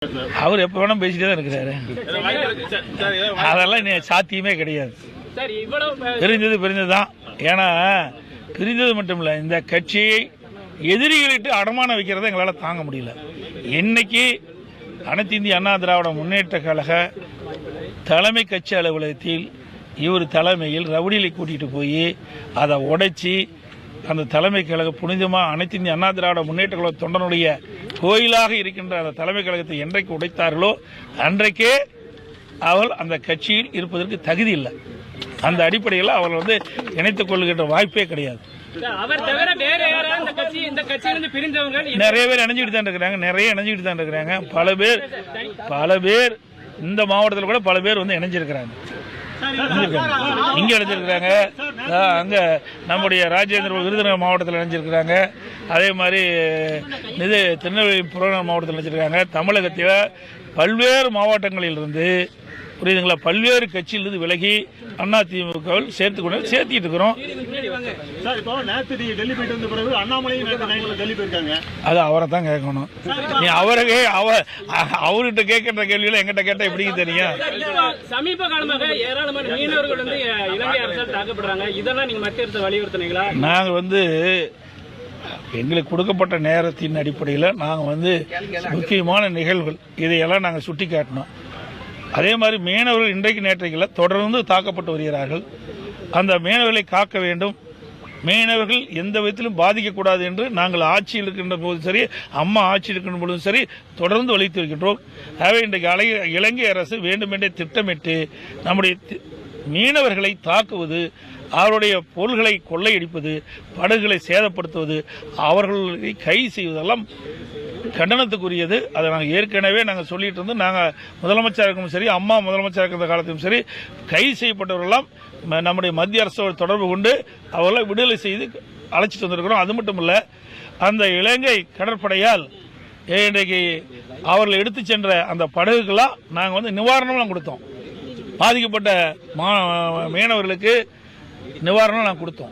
அவர் எப்ப வேணா பேசிட்டே தான் இருக்கிறாரு. அதெல்லாம் சாத்தியமே கிடையாது. பிரிஞ்சதுதான். ஏன்னா பிரிஞ்சது மட்டும் இல்ல, இந்த கட்சியை எதிரிகளிட்டு அடமான வைக்கிறத எங்களால் தாங்க முடியல. இன்னைக்கு அனைத்து இந்திய அண்ணா திராவிட முன்னேற்ற கழக தலைமை கட்சி அலுவலகத்தில் இவர் தலைமையில் ரவுடிகளை கூட்டிகிட்டு போய் அதை உடைச்சி அந்த தலைமை கழக புனிதமாக அனைத்து இந்திய அண்ணா திராவிட முன்னேற்ற கழக தொண்டனுடைய கோயிலாக இருக்கின்ற அந்த தலைமை கழகத்தை என்றைக்கு உடைத்தார்களோ அன்றைக்கே அவள் அந்த கட்சியில் இருப்பதற்கு தகுதி இல்லை. அந்த அடிப்படையில் அவர்கள் இணைத்துக் கொள்கின்ற வாய்ப்பே கிடையாது. நிறைய பேர் இணைஞ்சிட்டு தான் இருக்கிறாங்க. பல பேர் இந்த மாவட்டத்தில் கூட பல பேர் இணைஞ்சிருக்கிறாங்க. இங்க இணைஞ்சிருக்கிறாங்க. அங்க நம்முடைய ராஜேந்திர விருதுநகர் மாவட்டத்தில் இணைஞ்சிருக்கிறாங்க. அதே மாதிரி இது திருநெல்வேலி புறநகர் மாவட்டத்தில் இணைஞ்சிருக்காங்க. தமிழகத்தில் பல்வேறு மாவட்டங்களில் இருந்து புரியுதுங்களா, பல்வேறு கட்சியிலிருந்து விலகி அதிமுகவில் சேர்த்திட்டு இருக்கிறோம். அது அவரை தான் கேட்கணும். நீ அவர்கிட்ட கேட்கின்ற கேள்வியில எங்கிட்ட கேட்டா எப்படிங்க தெரியும்? சமீப காலமாக ஏராளமான மீனவர்கள் இலங்கை அரசால் தாக்கப்படுறாங்க. இதெல்லாம் நீங்க மத்திய அரசு வலியுறுத்தினீங்களா? நாங்க எங்களுக்கு கொடுக்கப்பட்ட நேரத்தின் அடிப்படையில் நாங்கள் முக்கியமான நிகழ்வுகள் இதையெல்லாம் நாங்கள் சுட்டி காட்டினோம். அதே மாதிரி மீனவர்கள் இன்றைக்கு நேற்றைக்கு தொடர்ந்து தாக்கப்பட்டு வருகிறார்கள். அந்த மீனவர்களை காக்க வேண்டும், மீனவர்கள் எந்த விதத்திலும் பாதிக்கக்கூடாது என்று நாங்கள் ஆட்சியில் இருக்கின்ற போதும் சரி, அம்மா ஆட்சியில் இருக்கின்ற போதும் சரி தொடர்ந்து வலியுறுத்தி வருகின்றோம். ஆகவே இன்றைக்கு இலங்கை அரசு வேண்டுமென்றே திட்டமிட்டு நம்முடைய மீனவர்களை தாக்குவது, அவருடைய பொருள்களை கொள்ளையடிப்பது, படகுகளை சேதப்படுத்துவது, அவர்களை கைது செய்வதெல்லாம் கண்டனத்துக்குரியது. அதை நாங்கள் ஏற்கனவே சொல்லிட்டு இருந்தோம். நாங்கள் முதலமைச்சர் இருக்கும் சரி, அம்மா முதலமைச்சர் இருக்கிற காலத்திலும் சரி, கைது செய்யப்பட்டவர்களெல்லாம் நம்முடைய மத்திய அரசோடு தொடர்பு கொண்டு அவர்களை விடுதலை செய்து அழைச்சிட்டு வந்திருக்கிறோம். அது மட்டும் இல்லை, அந்த இலங்கை கடற்படையால் இன்றைக்கு அவர்கள் எடுத்து சென்ற அந்த படகுக்கெல்லாம் நாங்கள் நிவாரணம்லாம் கொடுத்தோம். பாதிக்கப்பட்ட மீனவர்களுக்கு நிவாரணம் நாங்கள் கொடுத்தோம்.